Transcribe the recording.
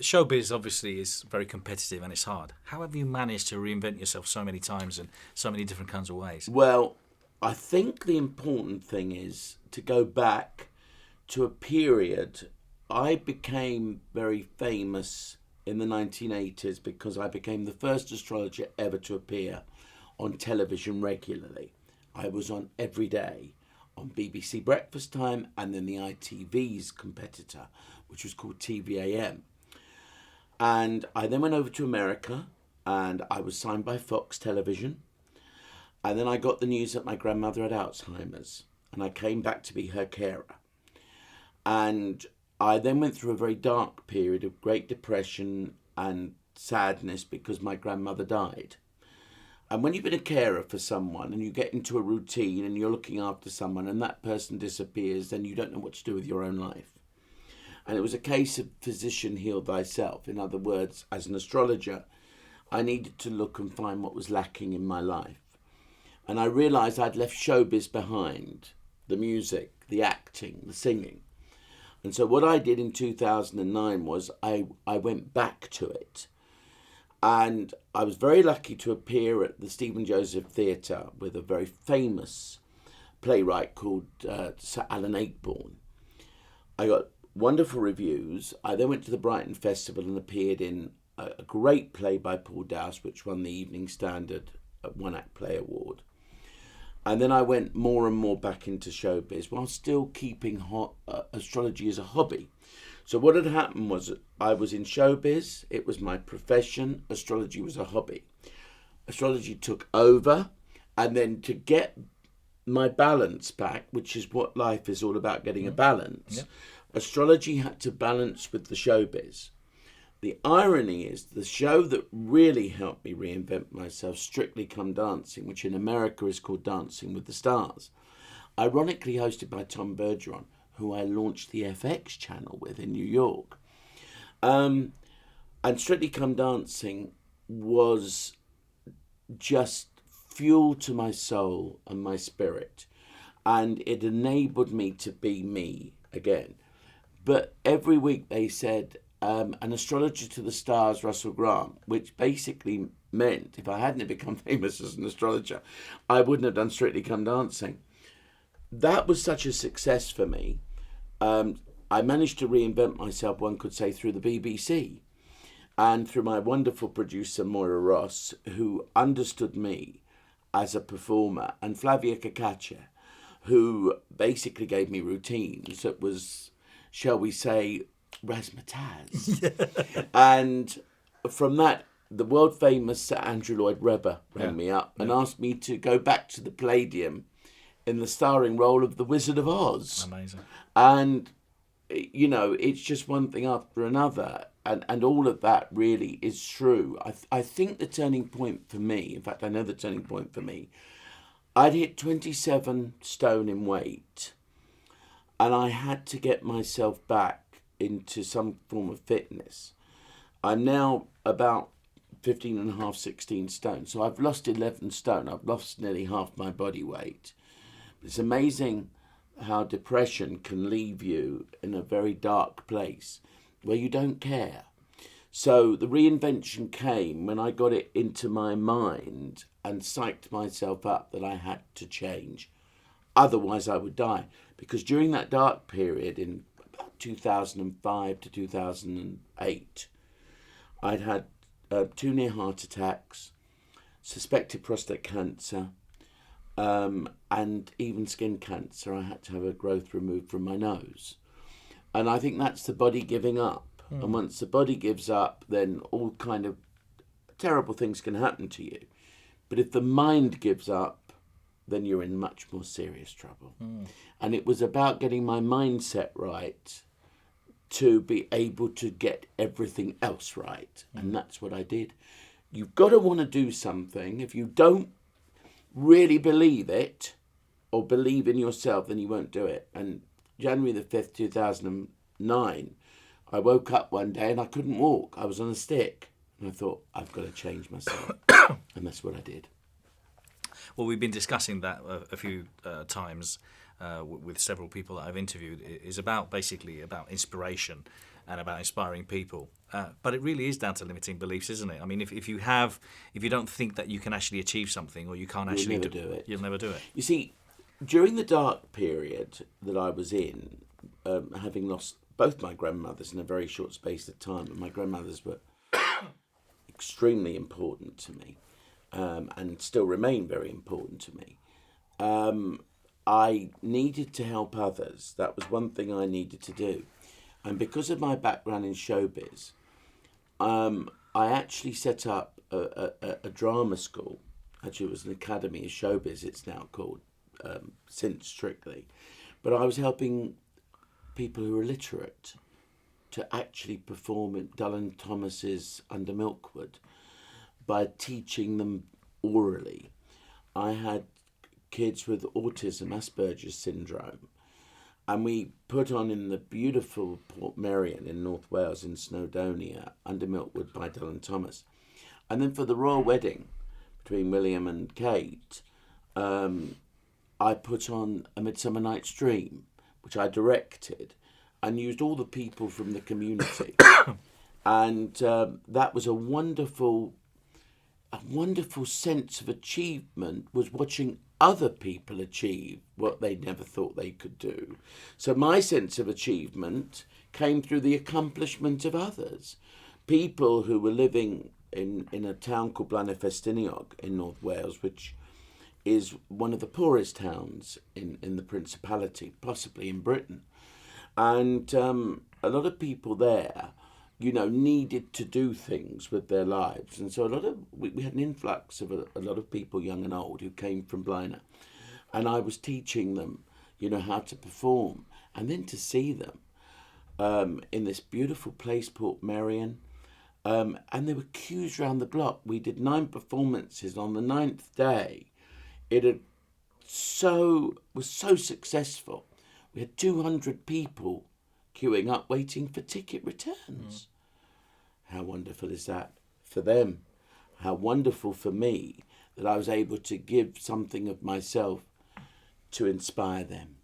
showbiz obviously is very competitive and it's hard. How have you managed to reinvent yourself so many times in so many different kinds of ways? Well, I think the important thing is to go back to a period. I became very famous in the 1980s because I became the first astrologer ever to appear on television regularly. I was on every day on BBC Breakfast Time and then the ITV's competitor, which was called TVAM. And I then went over to America and I was signed by Fox Television. And then I got the news that my grandmother had Alzheimer's and I came back to be her carer. And I then went through a very dark period of great depression and sadness because my grandmother died. And when you've been a carer for someone and you get into a routine and you're looking after someone and that person disappears, then you don't know what to do with your own life. And it was a case of physician heal thyself. In other words, as an astrologer, I needed to look and find what was lacking in my life. And I realised I'd left showbiz behind, the music, the acting, the singing. And so what I did in 2009 was I went back to it. And I was very lucky to appear at the Stephen Joseph Theatre with a very famous playwright called Sir Alan Ayckbourn. I got wonderful reviews. I then went to the Brighton Festival and appeared in a great play by Paul Dowse, which won the Evening Standard One Act Play Award. And then I went more and more back into showbiz while still keeping astrology as a hobby. So what had happened was I was in showbiz, it was my profession, astrology was a hobby. Astrology took over, and then to get my balance back, which is what life is all about, getting a balance, astrology had to balance with the showbiz. The irony is the show that really helped me reinvent myself, Strictly Come Dancing, which in America is called Dancing with the Stars, ironically hosted by Tom Bergeron, who I launched the FX channel with in New York. And Strictly Come Dancing was just fuel to my soul and my spirit. And it enabled me to be me again. But every week they said, an astrologer to the stars, Russell Grant, which basically meant if I hadn't become famous as an astrologer, I wouldn't have done Strictly Come Dancing. That was such a success for me. I managed to reinvent myself, one could say, through the BBC and through my wonderful producer, Moira Ross, who understood me as a performer, and Flavia Cacace, who basically gave me routines that was, shall we say, razzmatazz. And from that, the world famous Sir Andrew Lloyd Webber rang me up and asked me to go back to the Palladium in the starring role of the Wizard of Oz. Amazing. And, you know, it's just one thing after another. And all of that really is true. I think the turning point for me, in fact, I know the turning point for me, I'd hit 27 stone in weight. And I had to get myself back into some form of fitness. I'm now about 15 and a half, 16 stone. So I've lost 11 stone. I've lost nearly half my body weight. It's amazing how depression can leave you in a very dark place where you don't care. So the reinvention came when I got it into my mind and psyched myself up that I had to change. Otherwise I would die. Because during that dark period in about 2005 to 2008, I'd had 2 near heart attacks, suspected prostate cancer, and even skin cancer. I had to have a growth removed from my nose. And I think that's the body giving up. And once the body gives up, then all kind of terrible things can happen to you. But if the mind gives up, then you're in much more serious trouble. And it was about getting my mindset right to be able to get everything else right. And that's what I did. You've got to want to do something. If you don't really believe it or believe in yourself, then you won't do it. And January the 5th, 2009, I woke up one day and I couldn't walk. I was on a stick. And I thought, I've got to change myself. And that's what I did. Well, we've been discussing that a few times. with several people that I've interviewed, is about basically about inspiration and about inspiring people. But it really is down to limiting beliefs, isn't it? I mean, if you don't think that you can actually achieve something, or you can't You'll actually never do it. you'll never do it. You see, during the dark period that I was in, having lost both my grandmothers in a very short space of time, and my grandmothers were extremely important to me, and still remain very important to me. I needed to help others. That was one thing I needed to do. And because of my background in showbiz, I actually set up a drama school. Actually, it was an academy of showbiz, it's now called, since Strictly. But I was helping people who were illiterate to actually perform at Dylan Thomas's Under Milkwood by teaching them orally. I had kids with autism, Asperger's syndrome, and we put on in the beautiful Port Merion in North Wales in Snowdonia, Under Milkwood by Dylan Thomas. And then for the royal wedding between William and Kate, I put on A Midsummer Night's Dream, which I directed, and used all the people from the community. And that was a wonderful sense of achievement, was watching other people achieve what they never thought they could do. So my sense of achievement came through the accomplishment of others. People who were living in a town called Blaenau-Festiniog in North Wales, which is one of the poorest towns in the Principality, possibly in Britain. And a lot of people there, needed to do things with their lives. And so we had an influx of a lot of people, young and old, who came from Blaenau. And I was teaching them, how to perform. And then to see them in this beautiful place, Port Merion. And there were queues round the block. We did 9 performances. On the 9th day, it was so successful. We had 200 people queuing up, waiting for ticket returns. How wonderful is that for them? How wonderful for me that I was able to give something of myself to inspire them.